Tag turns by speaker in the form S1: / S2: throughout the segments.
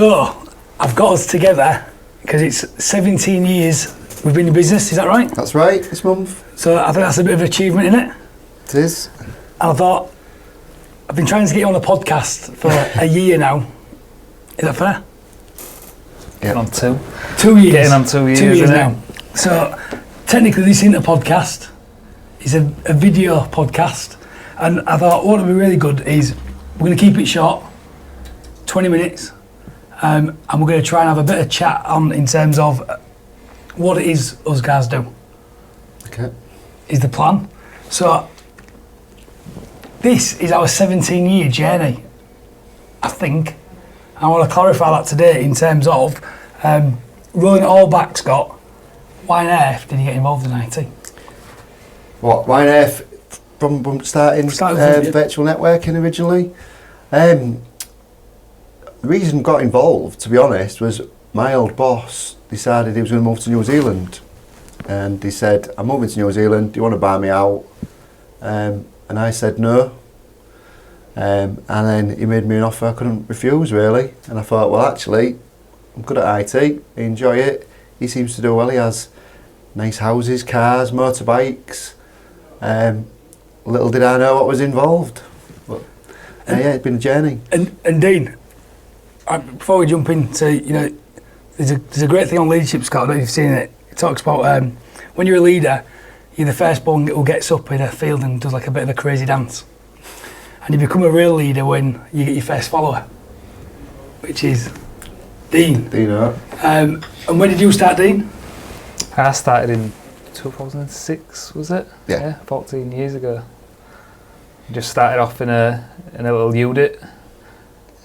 S1: So, I've got us together because it's 17 years we've been in business, is that right?
S2: That's right, this month.
S1: So I think that's a bit of an achievement, isn't it?
S2: It is.
S1: And I thought, I've been trying to get you on a podcast for a year now. Is that fair?
S2: Yeah.
S3: On 2.
S1: 2 years.
S3: Getting on 2 years,
S1: 2 years
S3: isn't
S1: now. So technically this isn't a podcast, it's a video podcast. And I thought what would be really good is we're going to keep it short, 20 minutes, and we're going to try and have a bit of chat on in terms of what it is us guys do.
S2: Okay.
S1: Is the plan. So this is our 17-year journey, I think. I want to clarify that today in terms of rolling it all back, Scott. Why on earth did you get involved in IT?
S2: What, why on earth from starting virtual networking originally? The reason I got involved, to be honest, was my old boss decided he was going to move to New Zealand. And he said, I'm moving to New Zealand, do you want to buy me out? And I said no. And then he made me an offer I couldn't refuse, really. And I thought, well, actually, I'm good at IT, I enjoy it. He seems to do well, he has nice houses, cars, motorbikes. Little did I know what was involved. But yeah, it's been a journey.
S1: And Dean, before we jump into, you know, there's a great thing on leadership, Scott, I don't know if you've seen it. It talks about when you're a leader, you're the first born who gets up in a field and does like a bit of a crazy dance. And you become a real leader when you get your first follower, which is Dean.
S2: Dean,
S1: and when did you start, Dean?
S3: I started in 2006, was it?
S2: Yeah.
S3: 14 years ago. Just started off in a little unit,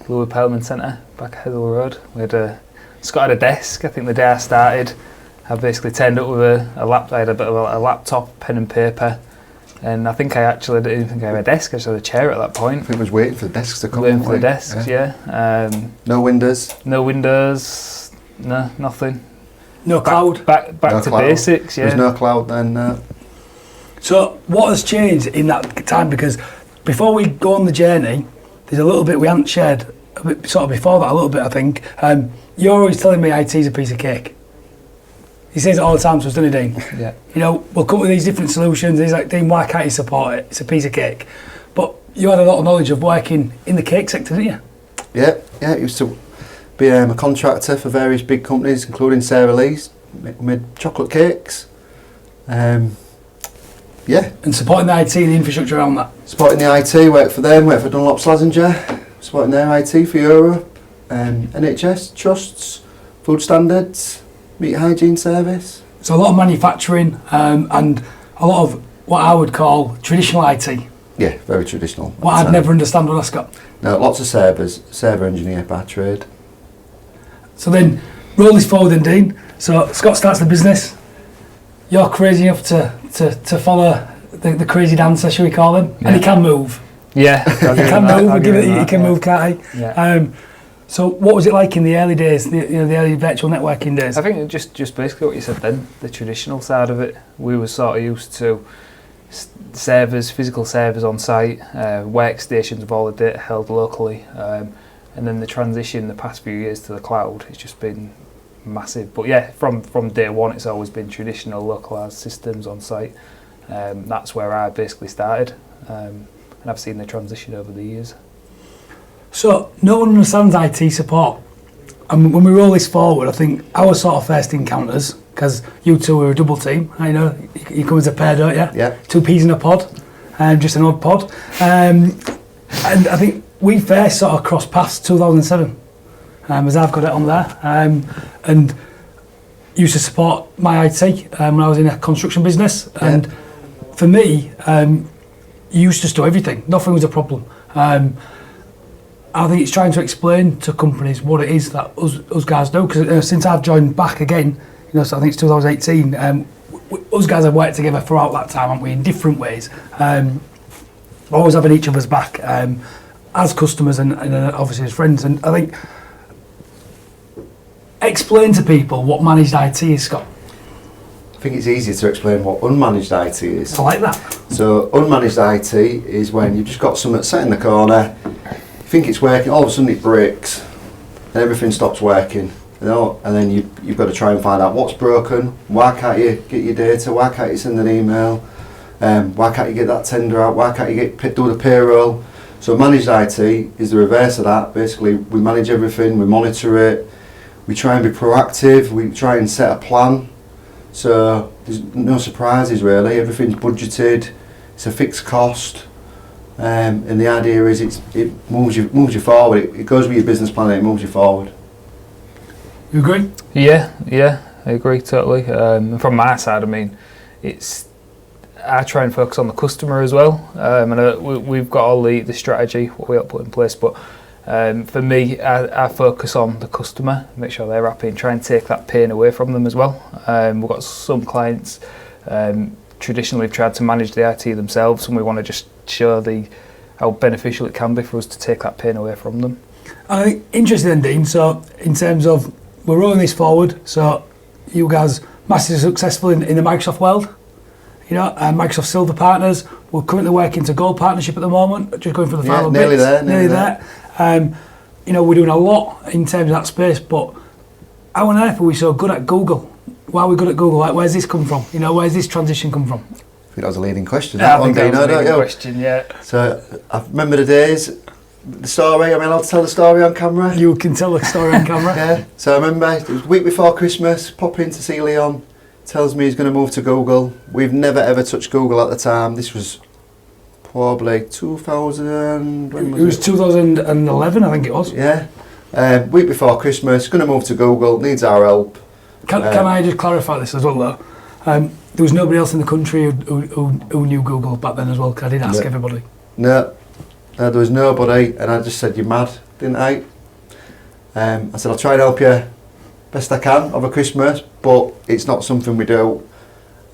S3: Louis Pelman Centre, back at Heatherwell Road. We had Scott had a desk. I think the day I started, I basically turned up with a laptop. I had a bit of a laptop, pen and paper, and I think I actually didn't even think I had a desk. I just had a chair at that point.
S2: I think I was waiting for the desks to come.
S3: Waiting for the desks, yeah.
S2: No windows.
S3: No windows. No, nothing.
S1: No cloud.
S3: Back
S2: No
S3: to
S2: cloud.
S3: basics. Yeah.
S2: There's no cloud then.
S1: So what has changed in that time? Because before we go on the journey, there's a little bit we haven't shared, a bit, sort of before that a little bit, I think. You're always telling me IT is a piece of cake. He says it all the time to us, doesn't he, Dean?
S3: Yeah.
S1: You know, we'll come up with these different solutions. He's like, Dean, why can't you support it? It's a piece of cake. But you had a lot of knowledge of working in the cake sector, didn't you?
S2: Yeah, I used to be a contractor for various big companies, including Sarah Lee's. Made chocolate cakes. Yeah.
S1: And supporting the IT and the infrastructure around that.
S2: Supporting the IT, worked for them, worked for Dunlop Slazenger, supporting their IT for Europe, NHS, trusts, food standards, meat hygiene service.
S1: So a lot of manufacturing and a lot of what I would call traditional IT.
S2: Yeah, very traditional.
S1: What I'd never understand when I got.
S2: No, lots of server engineer by trade.
S1: So then, roll this forward then, Dean. So Scott starts the business. You're crazy enough to follow the crazy dancer, shall we call him? Yeah. And he can move.
S3: Yeah.
S1: He can move. He can move, can't he?
S3: Yeah.
S1: So what was it like in the early days, the early virtual networking days?
S3: I think it just basically what you said then, the traditional side of it. We were sort of used to servers, physical servers on site, workstations of all the data held locally, and then the transition the past few years to the cloud, it's just been massive. But yeah, from day one it's always been traditional localised systems on site. That's where I basically started, and I've seen the transition over the years.
S1: So no one understands IT support. And when we roll this forward, I think our sort of first encounters, because you two were a double team, I know, you come as a pair, don't you?
S2: Yeah.
S1: 2 peas in a pod, just an odd pod. And I think we first sort of crossed paths 2007, as I've got it on there, and used to support my IT when I was in a construction business.
S2: Yeah.
S1: And for me, you used to store everything. Nothing was a problem. I think it's trying to explain to companies what it is that us guys do, because since I've joined back again, you know, so I think it's 2018, us guys have worked together throughout that time, haven't we, in different ways. Always having each other's back as customers and obviously as friends. And I think, explain to people what managed IT is, Scott.
S2: I think it's easier to explain what unmanaged IT is.
S1: I like that.
S2: So unmanaged IT is when you've just got something set in the corner, you think it's working, all of a sudden it breaks, and everything stops working. You know, and then you've got to try and find out what's broken. Why can't you get your data? Why can't you send an email? Why can't you get that tender out? Why can't you do the payroll? So managed IT is the reverse of that. Basically, we manage everything, we monitor it, we try and be proactive, we try and set a plan. So there's no surprises really. Everything's budgeted. It's a fixed cost, and the idea is it moves you forward. It goes with your business plan and it moves you forward.
S1: You agree?
S3: Yeah, I agree totally. From my side, I mean, I try and focus on the customer as well, and we've got all the strategy what we have put in place. But for me, I focus on the customer, make sure they're happy, and try and take that pain away from them as well. We've got some clients traditionally have tried to manage the IT themselves, and we want to just show how beneficial it can be for us to take that pain away from them.
S1: I think interesting then, Dean. So in terms of we're rolling this forward, so you guys massively successful in the Microsoft world. You know, Microsoft Silver partners. We're currently working to Gold partnership at the moment, just going for the final
S2: nearly
S1: bits.
S2: Nearly there.
S1: You know, we're doing a lot in terms of that space, but how on earth are we so good at Google? Why are we good at Google? Like, where's this come from? You know, where's this transition come from?
S2: I think that was a leading question.
S3: I think that was a leading question, yeah.
S2: So I remember the days, the story. Am I allowed to tell the story on camera?
S1: You can tell the story on camera.
S2: Yeah. So I remember it was a week before Christmas. Pop in to see Leon. Tells me he's going to move to Google. We've never ever touched Google at the time. This was probably 2000. When was
S1: it was 2011, I think it was.
S2: Yeah. Week before Christmas, going to move to Google. Needs our help.
S1: Can I just clarify this as well, though? There was nobody else in the country who knew Google back then as well. 'Cause I did ask everybody.
S2: No, there was nobody, and I just said, "You're mad," didn't I? I said, "I'll try and help you best I can over Christmas, but it's not something we do."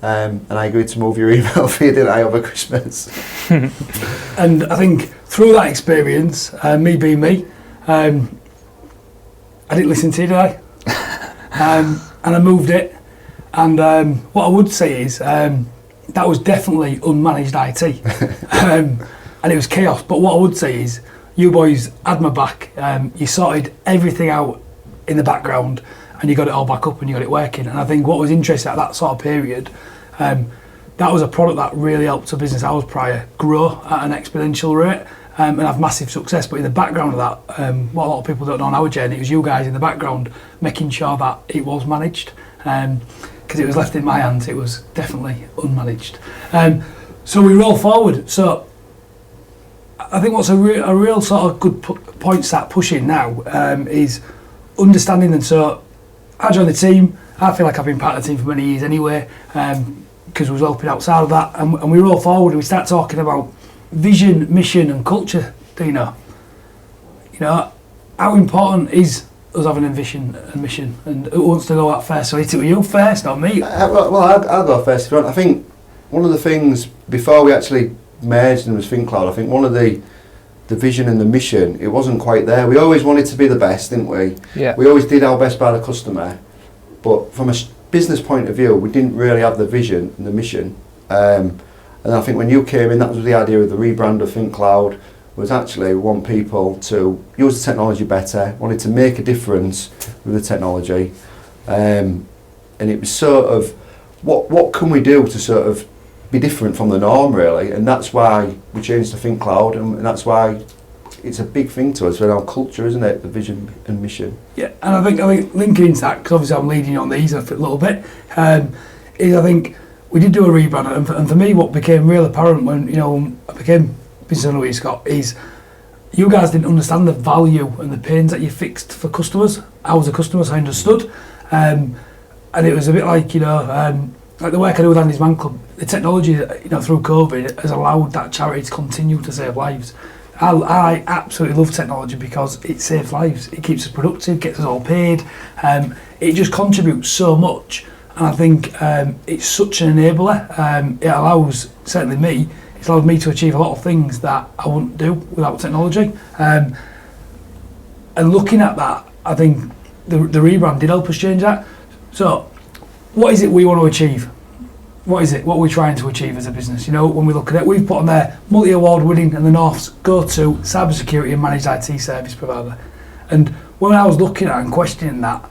S2: And I agreed to move your email fee, didn't I, over Christmas?
S1: And I think through that experience, me being me, I didn't listen to you, did I? And I moved it. And what I would say is that was definitely unmanaged IT. And it was chaos. But what I would say is you boys had my back. You sorted everything out in the background and you got it all back up and you got it working. And I think what was interesting at that sort of period, that was a product that really helped a business I was prior grow at an exponential rate and have massive success. But in the background of that, what a lot of people don't know on our journey, it was you guys in the background making sure that it was managed. Because it was left in my hands, it was definitely unmanaged. So we roll forward. So I think what's a real sort of good point to start pushing now is understanding them. So I joined the team. I feel like I've been part of the team for many years anyway, because we was helping outside of that. And we roll forward and we start talking about vision, mission and culture, Dino. You know, how important is us having a vision and mission? And who wants to go out first? So it's you first, not me.
S2: Well, I'll go first if you want. I think one of the things, before we actually merged and was ThinkCloud, I think one of the vision and the mission, it wasn't quite there. We always wanted to be the best, didn't we?
S3: Yeah.
S2: We always did our best by the customer, but from a business point of view, we didn't really have the vision and the mission. And I think when you came in, that was the idea of the rebrand of ThinkCloud, was actually we want people to use the technology better, wanted to make a difference with the technology. And it was sort of, what can we do to sort of be different from the norm, really? And that's why we changed to ThinkCloud, and that's why it's a big thing to us for our culture, isn't it? The vision and mission.
S1: Yeah, and I think linking into that, because obviously I'm leading on these a little bit, is I think we did do a rebrand, and for me, what became real apparent when I became business owner with Scott is you guys didn't understand the value and the pains that you fixed for customers. I was a customer, so I understood, and it was a bit like like the work I do with Andy's Man Club. The technology, through COVID, has allowed that charity to continue to save lives. I absolutely love technology because it saves lives. It keeps us productive, gets us all paid. It just contributes so much, and I think it's such an enabler. It allows, certainly me, it's allowed me to achieve a lot of things that I wouldn't do without technology. And looking at that, I think the rebrand did help us change that. So, what is it we want to achieve? What is it? What are we trying to achieve as a business? When we look at it, we've put on there multi-award winning and the North's go-to cybersecurity and managed IT service provider. And when I was looking at and questioning that,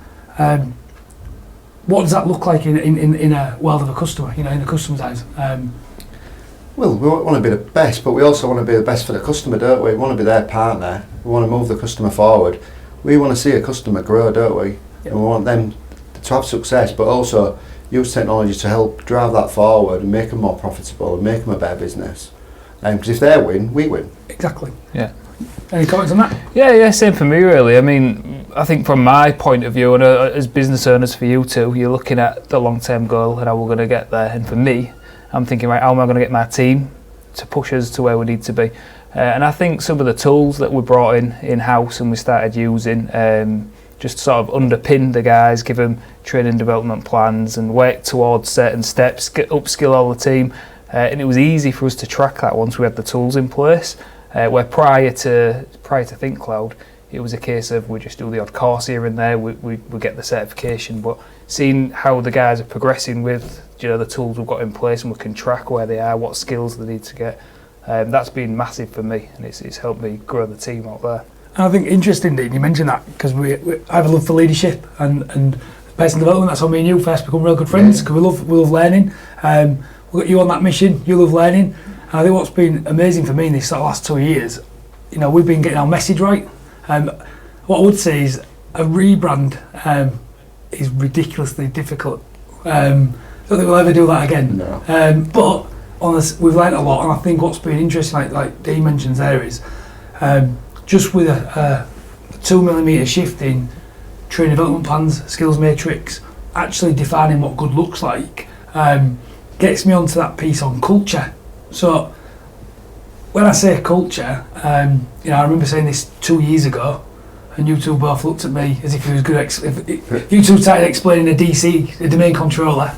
S1: what does that look like in a world of a customer, in a customer's eyes?
S2: Well, we want to be the best, but we also want to be the best for the customer, don't we? We want to be their partner. We want to move the customer forward. We want to see a customer grow, don't we?
S1: Yep.
S2: And we want them to have success, but also use technology to help drive that forward and make them more profitable and make them a better business. Because if they win, we win.
S1: Exactly.
S3: Yeah.
S1: Any comments on that?
S3: Yeah, same for me really. I mean, I think from my point of view, and as business owners for you too, you're looking at the long-term goal and how we're going to get there. And for me, I'm thinking, right, how am I going to get my team to push us to where we need to be? And I think some of the tools that we brought in-house and we started using just sort of underpin the guys, give them training development plans and work towards certain steps, upskill all the team. And it was easy for us to track that once we had the tools in place. Where prior to ThinkCloud, it was a case of we just do the odd course here and there, we get the certification, but seeing how the guys are progressing with the tools we've got in place and we can track where they are, what skills they need to get, that's been massive for me, and it's helped me grow the team out there.
S1: And I think interesting, Dean, you mentioned that, because I have a love for leadership and personal development. That's how me and you first become real good friends, because we love learning. We've got you on that mission, you love learning. And I think what's been amazing for me in these sort of last 2 years, we've been getting our message right. What I would say is a rebrand is ridiculously difficult. I don't think we'll ever do that again.
S2: No.
S1: But on this, we've learnt a lot, and I think what's been interesting, like Dean mentions there, is just with a 2mm shift in training development plans, skills matrix, actually defining what good looks like, gets me onto that piece on culture. So when I say culture, I remember saying this 2 years ago, and you two both looked at me as if it was good. If you two started explaining a DC, a domain controller,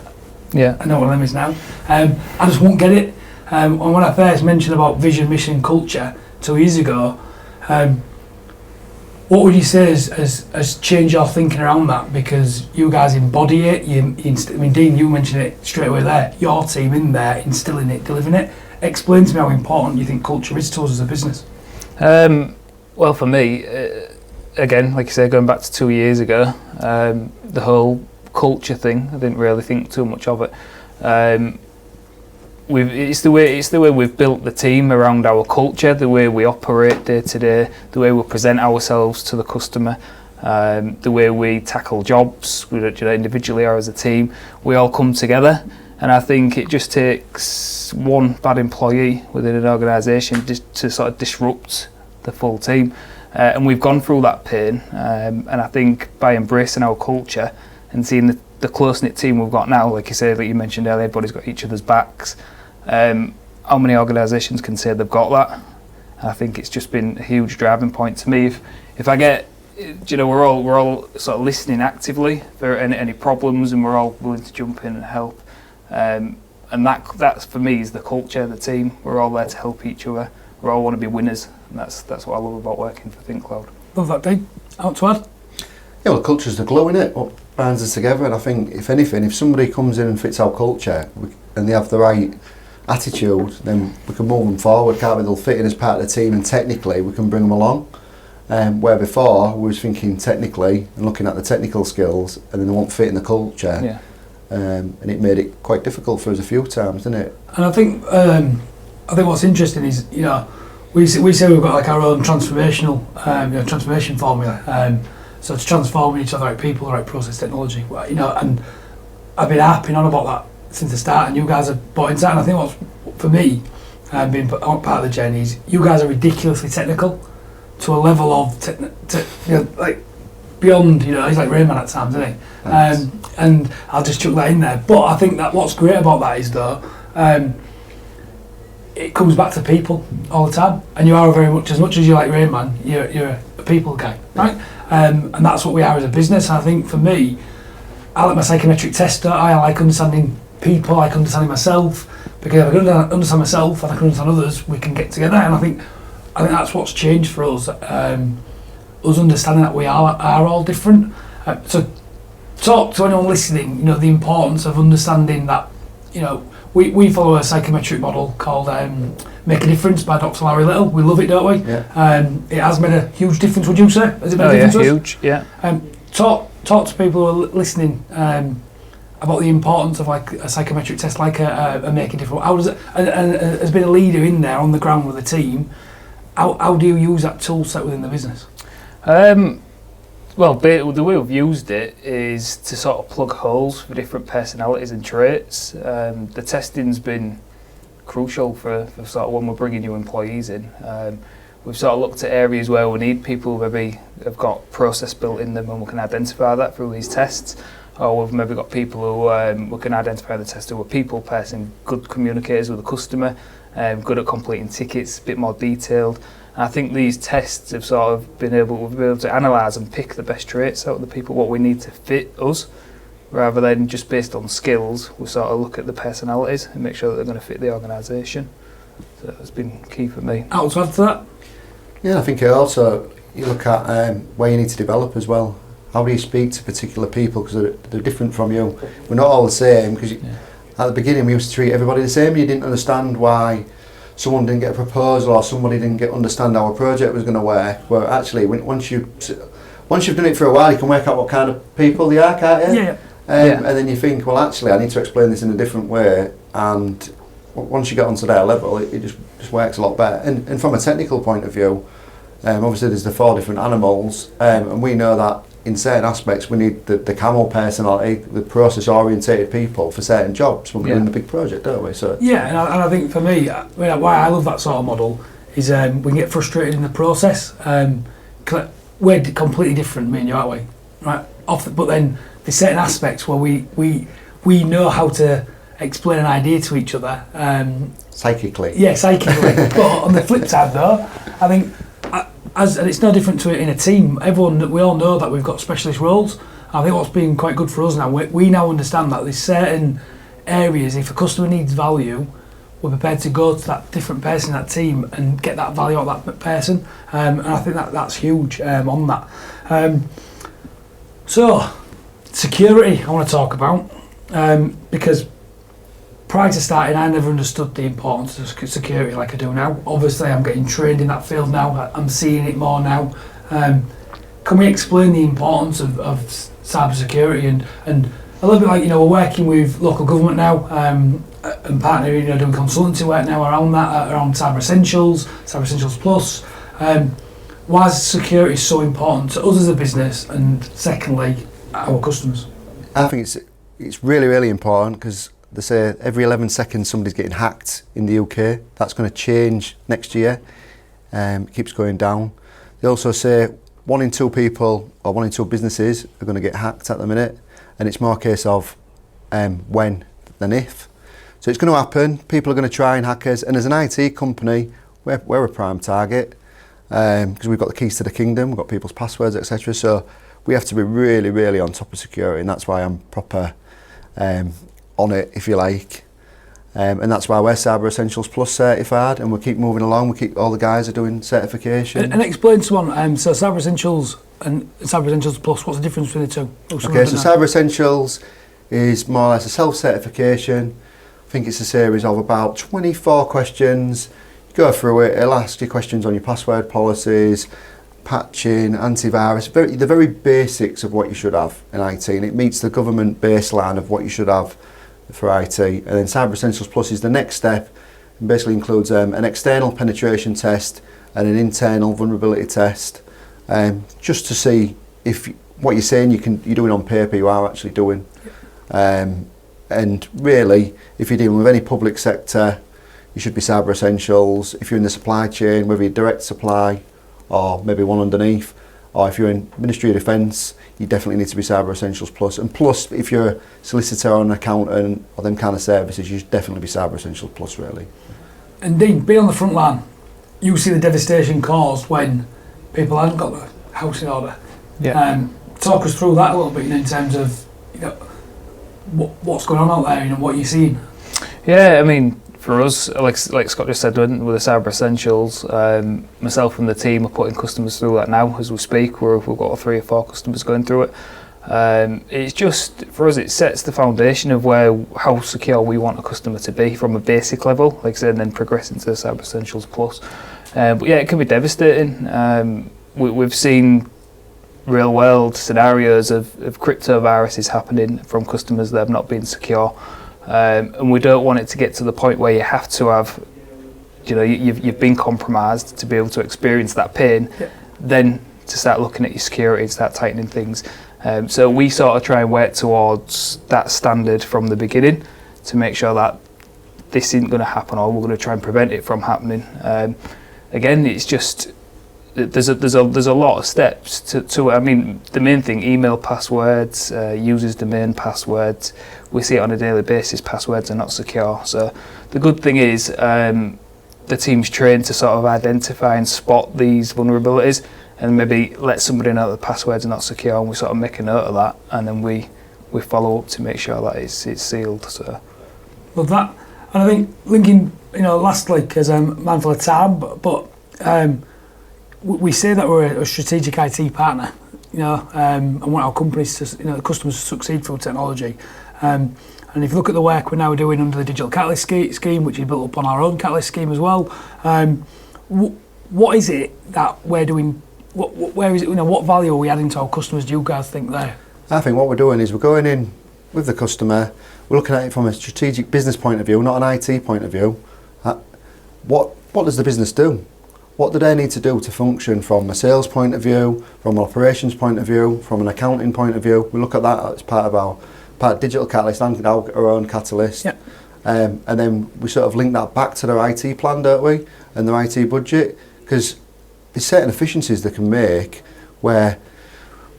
S3: yeah,
S1: I know what them is now. I just won't get it. And when I first mentioned about vision, mission, culture 2 years ago, what would you say has changed your thinking around that? Because you guys embody it. Dean, you mentioned it straight away there. Your team in there, instilling it, delivering it. Explain to me how important you think culture is to us as a business.
S3: Well, for me, again, like you say, going back to 2 years ago, the whole culture thing, I didn't really think too much of it. It's the way we've built the team around our culture, the way we operate day to day, the way we present ourselves to the customer, the way we tackle jobs, individually or as a team. We all come together, and I think it just takes one bad employee within an organisation just to sort of disrupt the full team. And we've gone through that pain, and I think by embracing our culture and seeing the close-knit team we've got now, like you say, like you mentioned earlier, everybody's got each other's backs. How many organisations can say they've got that? And I think it's just been a huge driving point to me. If I get, we're all sort of listening actively for any problems, and we're all willing to jump in and help. And that's for me is the culture of the team. We're all there to help each other. We all want to be winners, and that's what I love about working for ThinkCloud.
S1: Love that, Dean. Out to add?
S2: Yeah, well, culture's the glue, innit? What binds us together, and I think, if anything, if somebody comes in and fits our culture and they have the right attitude, then we can move them forward, can't we? They'll fit in as part of the team, and technically we can bring them along. Where before we was thinking technically and looking at the technical skills, and then they won't fit in the culture.
S3: Yeah.
S2: And it made it quite difficult for us a few times, didn't it?
S1: And I think what's interesting is, we say we've got like our own transformation formula. So to transform each other, the right people, the right process, technology, and I've been harping on about that since the start, and you guys have bought into that. And I think what's, for me, being part of the journey is you guys are ridiculously technical to a level of, like beyond, he's like Rayman at times, isn't he? And I'll just chuck that in there. But I think that what's great about that is, though, it comes back to people all the time, and you are very much as you like Rayman, you're a people guy, right? And that's what we are as a business. And I think for me, I like my psychometric tester. I like understanding people. I like understanding myself, because if I can understand myself and I can understand others, we can get together. And I think that's what's changed for us. Us understanding that we are all different. So talk to anyone listening. The importance of understanding that we follow a psychometric model called Make a Difference by Dr. Larry Little. We love it, don't we?
S2: Yeah.
S1: It has made a huge difference, would you say? Has it made a difference to us?
S3: Huge, yeah.
S1: Talk to people who are listening about the importance of like a psychometric test, like a Make a Difference. How does it, and as being a leader in there on the ground with the team, how do you use that tool set within the business?
S3: Well, the way we've used it is to sort of plug holes for different personalities and traits. The testing's been crucial for sort of when we're bringing new employees in. We've sort of looked at areas where we need people who maybe have got process built in them, and we can identify that through these tests. Or we've maybe got people who we can identify in the test who are people person, good communicators with the customer, good at completing tickets, a bit more detailed. And I think these tests have sort of been able to analyse and pick the best traits out of the people, what we need to fit us, rather than just based on skills. We sort of look at the personalities and make sure that they're going to fit the organisation. So that's been key for me.
S1: How to add to that?
S2: Yeah, I think it also, you look at where you need to develop as well. How do you speak to particular people, because they're different from you. We're not all the same, because at the beginning we used to treat everybody the same. You didn't understand why someone didn't get a proposal or somebody didn't understand how a project was going to work. Well, actually, once you've done it for a while, you can work out what kind of people they are, can't you?
S1: Yeah.
S2: And then you think, well, actually, I need to explain this in a different way. And once you get onto their level, it just works a lot better. And from a technical point of view, obviously there's the 4 different animals, and we know that in certain aspects we need the camel personality, the process orientated people for certain jobs when we're doing a big project, don't we? So
S1: yeah, and I think for me, why I love that sort of model is we can get frustrated in the process. We're completely different, me and you, aren't we? Right? But then there's certain aspects where we know how to explain an idea to each other.
S2: Psychically.
S1: Yeah, psychically. But on the flip side, though, I think and it's no different to it in a team. We all know that we've got specialist roles. I think what's been quite good for us now, we now understand that there's certain areas, if a customer needs value, we're prepared to go to that different person in that team and get that value out of that person. And I think that's huge on that. So, security I want to talk about, because prior to starting, I never understood the importance of security like I do now. Obviously, I'm getting trained in that field now. I'm seeing it more now. Can we explain the importance of cyber security and a little bit like, we're working with local government now and partnering, doing consultancy work now around that, around Cyber Essentials Plus. Why is security so important to us as a business, and secondly, our customers?
S2: I think it's really, really important, because they say every 11 seconds somebody's getting hacked in the UK. That's going to change next year. It keeps going down. They also say 1 in 2 people or 1 in 2 businesses are going to get hacked at the minute, and it's more a case of when than if. So it's going to happen. People are going to try and hack us, and as an IT company, we're a prime target, because we've got the keys to the kingdom, we've got people's passwords, etc. So we have to be really, really on top of security, and that's why I'm proper on it, if you like, and that's why we're Cyber Essentials Plus certified, and we keep moving along. All the guys are doing certification.
S1: And explain to someone, so Cyber Essentials and Cyber Essentials Plus, what's the difference between the two?
S2: Okay, so Cyber Essentials is more or less a self-certification. I think it's a series of about 24 questions. You go through it, it'll ask you questions on your password policies, patching, antivirus, the very basics of what you should have in IT, and it meets the government baseline of what you should have for IT. And then Cyber Essentials Plus is the next step, and basically includes an external penetration test and an internal vulnerability test, just to see if what you're saying you're doing on paper you are actually doing. And really, if you're dealing with any public sector, you should be Cyber Essentials. If you're in the supply chain, whether you're direct supply or maybe one underneath, or if you're in Ministry of Defence, you definitely need to be Cyber Essentials Plus. And plus, if you're a solicitor or an accountant or them kind of services, you should definitely be Cyber Essentials Plus, really.
S1: And Dean, being on the front line, you see the devastation caused when people haven't got the house in order.
S3: Yeah.
S1: Talk us through that a little bit, in terms of what's going on out there, what you're seeing.
S3: Yeah, I mean, for us, like Scott just said, with the Cyber Essentials, myself and the team are putting customers through that now as we speak. We've got 3 or 4 customers going through it. It's just, for us, it sets the foundation of how secure we want a customer to be from a basic level, like I said, and then progressing to the Cyber Essentials Plus. But yeah, it can be devastating. We've seen real world scenarios of crypto viruses happening from customers that have not been secure. And we don't want it to get to the point where you have to have, you've been compromised to be able to experience that pain, then to start looking at your security and start tightening things. So we sort of try and work towards that standard from the beginning to make sure that this isn't going to happen, or we're going to try and prevent it from happening. Again, it's just there's a lot of steps to I mean, the main thing: email passwords, users' domain passwords. We see it on a daily basis. Passwords are not secure. So the good thing is the team's trained to sort of identify and spot these vulnerabilities, and maybe let somebody know that the passwords are not secure, and we sort of make a note of that, and then we follow up to make sure that it's sealed. So
S1: love that. And I think linking, lastly, because I'm mindful of time, but we say that we're a strategic IT partner, and want our companies to, customers to succeed through technology. And if you look at the work we're now doing under the Digital Catalyst scheme, which is built up on our own Catalyst scheme as well, what is it that we're doing? Where is it? What value are we adding to our customers? Do you guys think there?
S2: I think what we're doing is we're going in with the customer. We're looking at it from a strategic business point of view, not an IT point of view. What does the business do? What do they need to do to function from a sales point of view, from an operations point of view, from an accounting point of view? We look at that as part of Digital Catalyst and our own Catalyst.
S1: Yeah.
S2: And then we sort of link that back to their IT plan, don't we? And their IT budget, because there's certain efficiencies they can make where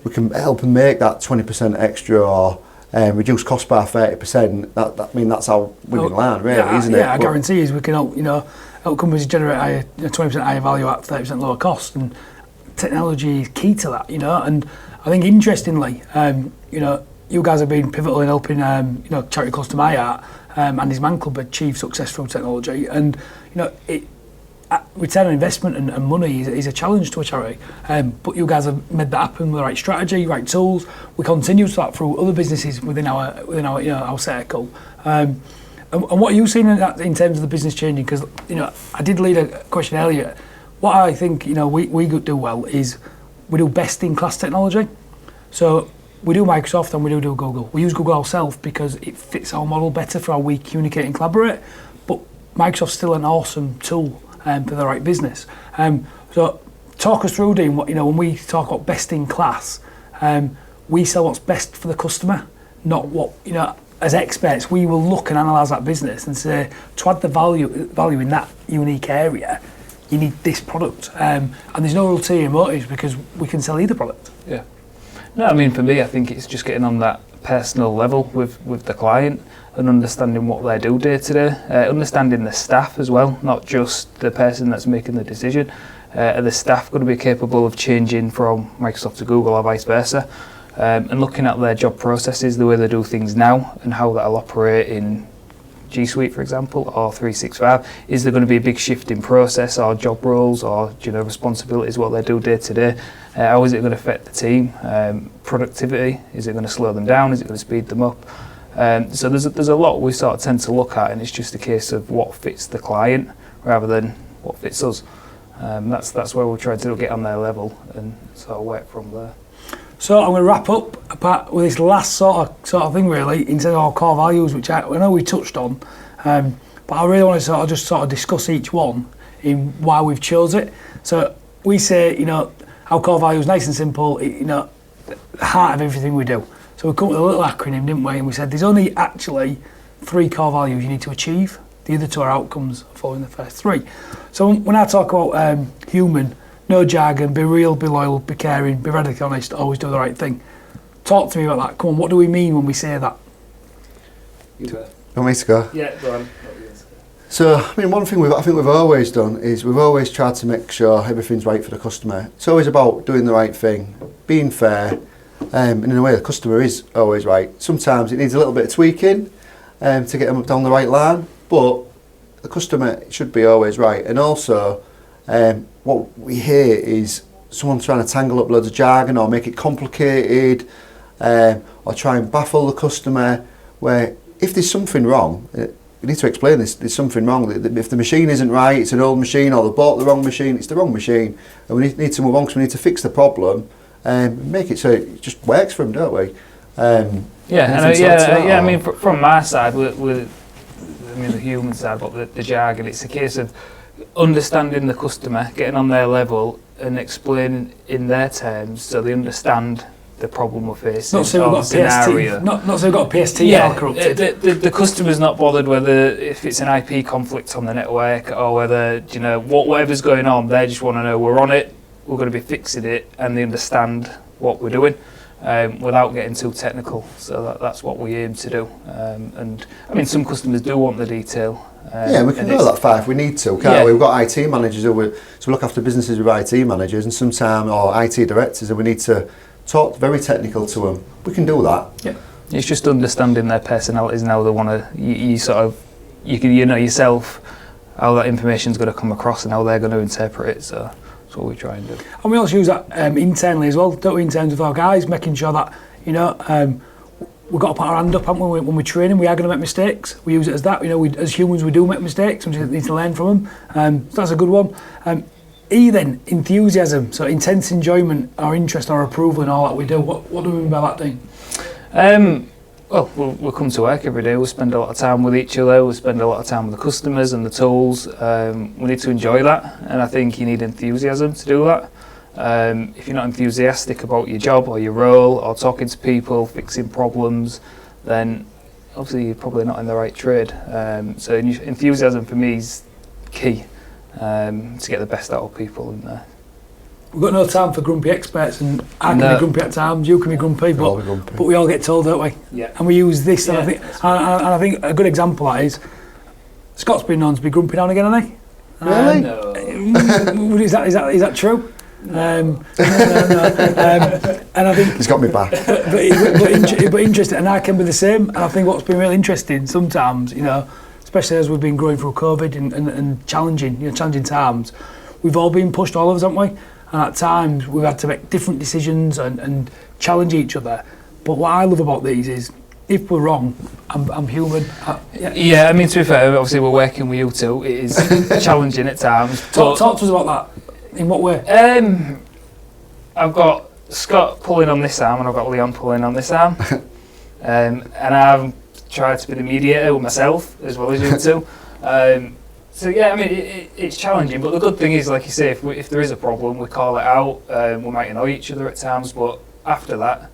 S2: we can help them make that 20% extra, or reduce cost by 30%. That's our winning line, really, isn't it?
S1: Yeah, I guarantee is we can help companies generate 20% higher value at 30% lower cost, and technology is key to that, And I think interestingly, you guys have been pivotal in helping, charity close to my heart, Andy's Man Club achieve success through technology, and return on investment and money is a challenge to a charity, but you guys have made that happen with the right strategy, right tools. We continue to that through other businesses within our circle. And what are you seeing in terms of the business changing? Because I did lead a question earlier. What I think we do well is we do best in class technology. So we do Microsoft and we do Google. We use Google ourselves because it fits our model better for how we communicate and collaborate. But Microsoft's still an awesome tool for the right business. So talk us through, Dean, when we talk about best in class, we sell what's best for the customer, not what, as experts, we will look and analyse that business and say, to add the value in that unique area, you need this product. And there's no ulterior motives because we can sell either product.
S3: Yeah. No, I mean, for me, I think it's just getting on that personal level with the client and understanding what they do day to day, understanding the staff as well, not just the person that's making the decision. Are the staff going to be capable of changing from Microsoft to Google or vice versa? And looking at their job processes, the way they do things now and how that'll operate in G Suite, for example, or 365. Is there going to be a big shift in process or job roles or responsibilities, what they do day to day? How is it going to affect the team? Productivity, is it going to slow them down? Is it going to speed them up? So there's a lot we sort of tend to look at, and it's just a case of what fits the client rather than what fits us. That's where we're trying to get on their level and sort of work from there.
S1: So I'm going to wrap up with this last sort of thing, really, in terms of our core values, which I know we touched on, but I really want to sort of discuss each one in why we've chose it. So we say, our core values, nice and simple, the heart of everything we do. So we come up with a little acronym, didn't we? And we said there's only actually 3 core values you need to achieve. The other 2 are outcomes following the first 3. So when I talk about human, no jargon, be real, be loyal, be caring, be radically honest, always do the right thing. Talk to me about that. Come on, what do we mean when we say that?
S3: You bet.
S2: Want me to go?
S3: Yeah, go on.
S2: So, one thing I think we've always done is we've always tried to make sure everything's right for the customer. It's always about doing the right thing, being fair, and in a way the customer is always right. Sometimes it needs a little bit of tweaking to get them down the right line, but the customer should be always right. And also, what we hear is someone trying to tangle up loads of jargon or make it complicated, or try and baffle the customer, where if there's something wrong, we need to explain this, there's something wrong. If the machine isn't right, it's an old machine, or they bought the wrong machine, it's the wrong machine, and we need to move on because we need to fix the problem and make it so it just works for them, don't we?
S3: I mean, from my side, with the human side, but the jargon, it's a case of understanding the customer, getting on their level and explaining in their terms so they understand the problem we're facing.
S1: Not so we've got a
S3: scenario.
S1: PST. Not so we've got a PST corrupted.
S3: The customer's not bothered whether if it's an IP conflict on the network or whether whatever's going on. They just want to know we're on it, we're going to be fixing it, and they understand what we're doing. Without getting too technical, so that's what we aim to do. And I mean, some customers do want the detail.
S2: We can go that far if we need to, can't we? We've got IT managers so we look after businesses with IT managers, and sometimes or IT directors, and we need to talk very technical to them. We can do that.
S3: Yeah, it's just understanding their personalities and how they want to. You can know yourself how that information's going to come across and how they're going to interpret it. So. What we try and do.
S1: And we also use that internally as well, don't we, in terms of our guys, making sure that, we've got to put our hand up, haven't we, when we're training. We are going to make mistakes. We use it as that. As humans, we do make mistakes, and we need to learn from them. So that's a good one. E then, enthusiasm, so intense enjoyment, our interest, our approval in all that we do. What do we mean by that, Dean?
S3: Well, we'll come to work every day. We'll spend a lot of time with each other. We'll spend a lot of time with the customers and the tools. We need to enjoy that, and I think you need enthusiasm to do that. If you're not enthusiastic about your job or your role or talking to people, fixing problems, then obviously you're probably not in the right trade. So enthusiasm for me is key to get the best out of people in there.
S1: We've got no time for grumpy experts, and I can be grumpy at times, you can be grumpy, but we all get told, don't we?
S3: Yeah.
S1: And we use this, and I think a good example of that is, Scott's been known to be grumpy now and again, hasn't he?
S2: Really?
S3: No.
S1: Is that true? No. And I think
S2: He's got me back.
S1: but interesting, and I can be the same. And I think what's been really interesting sometimes, especially as we've been going through COVID and challenging times, we've all been pushed, all of us, haven't we? And at times we've had to make different decisions and challenge each other. But what I love about these is, if we're wrong, I'm human.
S3: I mean, to be fair, obviously we're working with you too. It is challenging at times.
S1: Talk to us about that. In what way?
S3: I've got Scott pulling on this arm and I've got Leon pulling on this arm. And I've tried to be the mediator with myself as well as you two. So yeah, I mean, it's challenging, but the good thing is, like you say, if there is a problem, we call it out. We might annoy each other at times, but after that,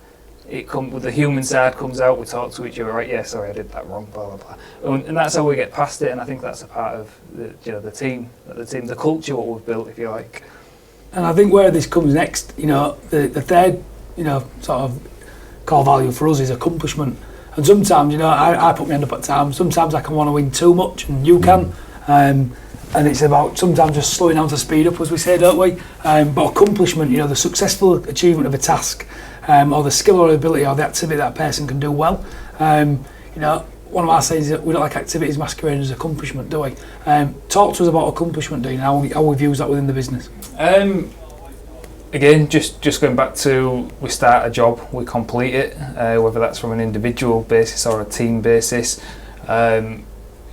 S3: with the human side comes out. We talk to each other, right? Yeah, sorry, I did that wrong, blah blah blah, and that's how we get past it. And I think that's a part of the team, the culture, what we've built, if you like.
S1: And I think where this comes next, the third, sort of core value for us is accomplishment. And sometimes, I put my hand up at times. Sometimes I can want to win too much, and you can. And it's about sometimes just slowing down to speed up, as we say, don't we? But accomplishment, the successful achievement of a task, or the skill or ability or the activity that a person can do well. One of our sayings is that we don't like activities masquerading as accomplishment, do we? Talk to us about accomplishment, Dean, how we've used that within the business.
S3: Again, just going back to, we start a job, we complete it, whether that's from an individual basis or a team basis.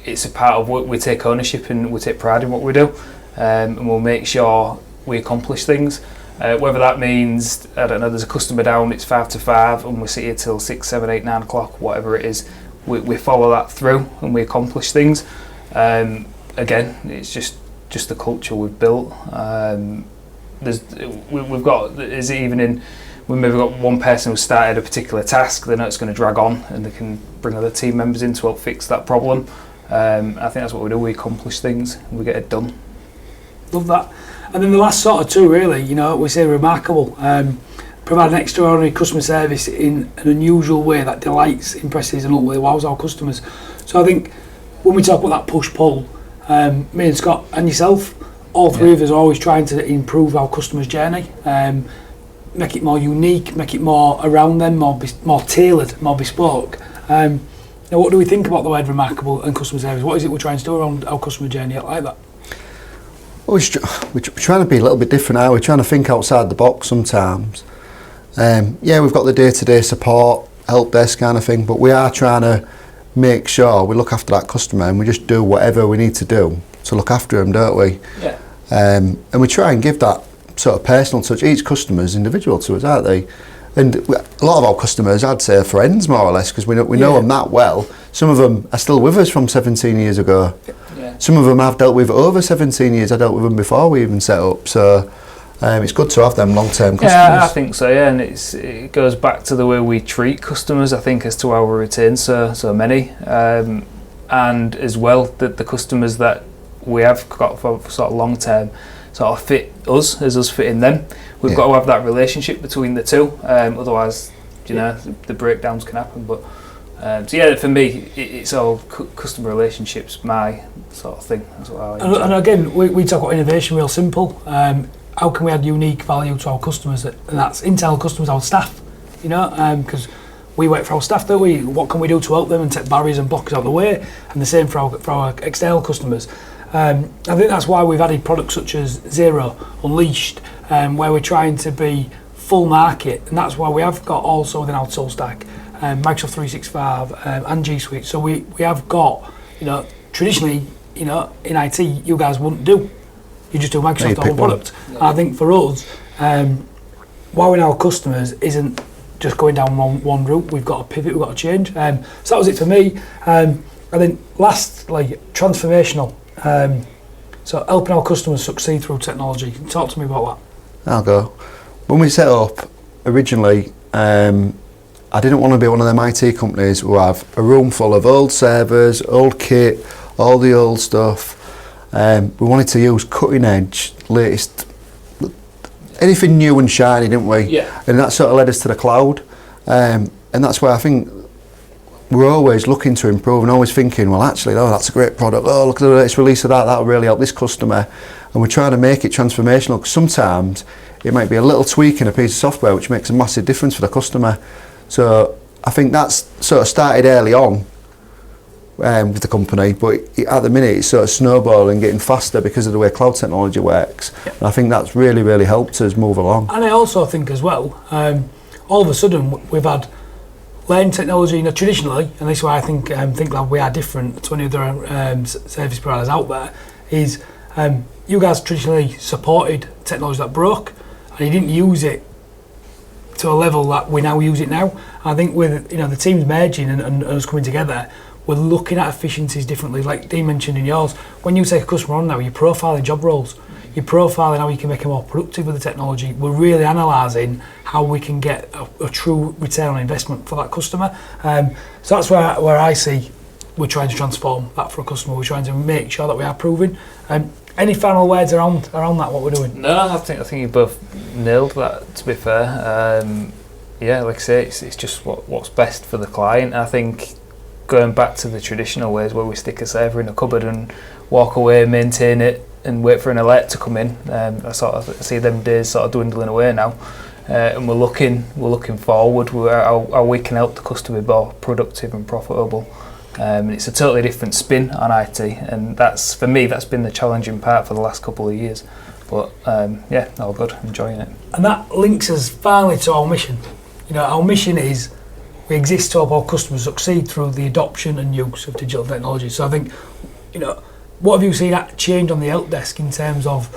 S3: It's a part of what we take ownership and we take pride in what we do, and we'll make sure we accomplish things. Whether that means, I don't know, there's a customer down, it's 5 to 5 and we sit here till 6, 7, 8, 9 o'clock, whatever it is, we follow that through and we accomplish things. Again, it's just the culture we've built. We've got one person who started a particular task, they know it's going to drag on and they can bring other team members in to help fix that problem. I think that's what we do, we accomplish things and we get it done.
S1: Love that. And then the last sort of two, really, we say remarkable. Provide an extraordinary customer service in an unusual way that delights, impresses and ultimately wows our customers. So I think when we talk about that push-pull, me and Scott and yourself, all three of us are always trying to improve our customers' journey, make it more unique, make it more around them, more tailored, more bespoke. Now, what do we think about the word remarkable and customer service? What is it we're trying to do around our customer journey like that?
S2: Well, we're trying to be a little bit different now. We're trying to think outside the box sometimes. Yeah, we've got the day-to-day support, help desk kind of thing, but we are trying to make sure we look after that customer and we just do whatever we need to do to look after them, don't we?
S3: Yeah.
S2: And we try and give that sort of personal touch. Each customer's individual to us, aren't they? And a lot of our customers, I'd say, are friends more or less, because we know them that well. Some of them are still with us from 17 years ago.
S3: Yeah.
S2: Some of them I've dealt with over 17 years. I dealt with them before we even set up. So it's good to have them long-term customers.
S3: Yeah, I think so. Yeah, and it goes back to the way we treat customers, I think, as to how we retain so many, and as well that the customers that we have got for sort of long-term sort of fit us as us fitting them. We've got to have that relationship between the two, otherwise, the breakdowns can happen. But so yeah, for me, it's all customer relationships, my sort of thing. That's what I enjoy.
S1: And again, we talk about innovation real simple. How can we add unique value to our customers? And that's internal customers, our staff, because we work for our staff, don't we? What can we do to help them and take barriers and blockers out of the way? And the same for our external customers. I think that's why we've added products such as Xero, Unleashed, where we're trying to be full market, and that's why we have got also within our tool stack Microsoft 365 and G Suite. So we have got, traditionally, in IT, you guys wouldn't do. You just do Microsoft own product. Yeah. I think for us, wowing our customers isn't just going down one route. We've got to pivot, we've got to change. So that was it for me. I think lastly, transformational. So helping our customers succeed through technology. Talk to me about that.
S2: I'll go. When we set up originally, I didn't want to be one of them IT companies who have a room full of old servers, old kit, all the old stuff. We wanted to use cutting edge, latest, anything new and shiny, didn't we?
S3: Yeah.
S2: And that sort of led us to the cloud. And that's why I think we're always looking to improve and always thinking, well, actually, that's a great product. Oh, look at the latest release of that. That'll really help this customer. And we're trying to make it transformational, because sometimes it might be a little tweak in a piece of software which makes a massive difference for the customer. So I think that's sort of started early on with the company, but at the minute it's sort of snowballing, getting faster because of the way cloud technology works. Yep. And I think that's really, really helped us move along.
S1: And I also think as well, all of a sudden we've had learning technology, traditionally, and this is why I think that we are different to any other service providers out there, is you guys traditionally supported technology that broke, and you didn't use it to a level that we now use it now. I think with the teams merging and us coming together, we're looking at efficiencies differently. Like Dean mentioned in yours, when you take a customer on now, you're profiling job roles. You're profiling how you can make them more productive with the technology. We're really analysing how we can get a true return on investment for that customer. So that's where I see we're trying to transform that for a customer. We're trying to make sure that we are proving. Any final words around that, what we're doing?
S3: No, I think you both nailed that, to be fair. Yeah, like I say, it's just what's best for the client. I think going back to the traditional ways where we stick a server in a cupboard and walk away, maintain it, and wait for an alert to come in. I see them days sort of dwindling away now, and we're looking forward how we can help the customer be more productive and profitable. And it's a totally different spin on IT, and that's, for me, that's been the challenging part for the last couple of years. But yeah, all good, enjoying it.
S1: And that links us finally to our mission. Our mission is we exist to help our customers succeed through the adoption and use of digital technology. So I think, what have you seen that change on the help desk in terms of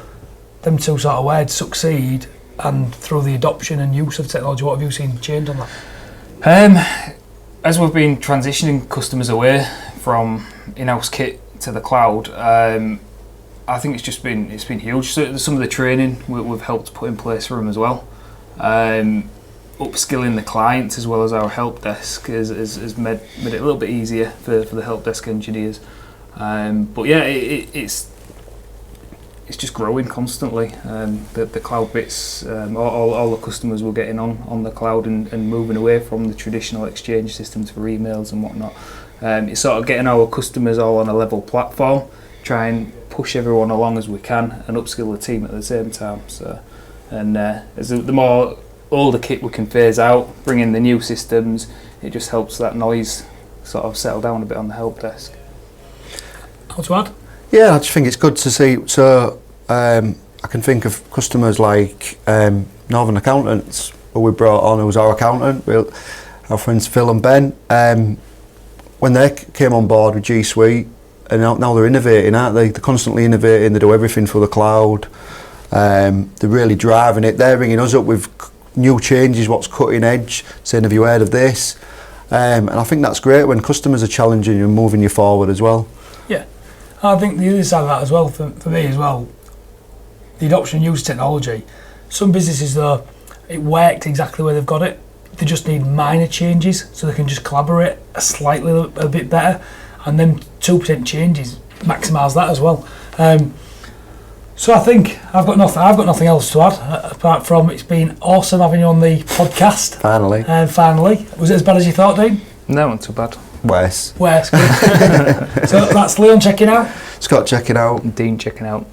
S1: them two sort of words, succeed and through the adoption and use of technology? What have you seen change on that?
S3: As we've been transitioning customers away from in-house kit to the cloud, I think it's been huge. So some of the training we've helped put in place for them as well. Upskilling the clients as well as our help desk has made it a little bit easier for the help desk engineers. But yeah, it's just growing constantly. The cloud bits, all the customers were getting on the cloud and moving away from the traditional exchange systems for emails and whatnot. It's sort of getting our customers all on a level platform, try and push everyone along as we can and upskill the team at the same time. So, and as the more older kit we can phase out, bring in the new systems, it just helps that noise sort of settle down a bit on the help desk.
S1: What's to add?
S2: Yeah, I just think it's good to see. So I can think of customers like Northern Accountants, who we brought on, who was our accountant, our friends Phil and Ben, when they came on board with G Suite, and now they're innovating, aren't they? They're constantly innovating. They do everything for the cloud. They're really driving it. They're ringing us up with new changes, what's cutting edge, saying, have you heard of this? And I think that's great when customers are challenging you and moving you forward as well.
S1: Yeah, I think the other side of that as well, for me as well, the adoption and use of technology. Some businesses, though, it worked exactly where they've got it. They just need minor changes so they can just collaborate a bit better, and then 2% changes maximise that as well. So I think I've got nothing else to add apart from it's been awesome having you on the podcast.
S2: Finally.
S1: Finally. Was it as bad as you thought, Dean?
S3: No, not too bad.
S2: Worse.
S1: Good. So that's Leon checking out.
S2: Scott checking out.
S3: Dean checking out.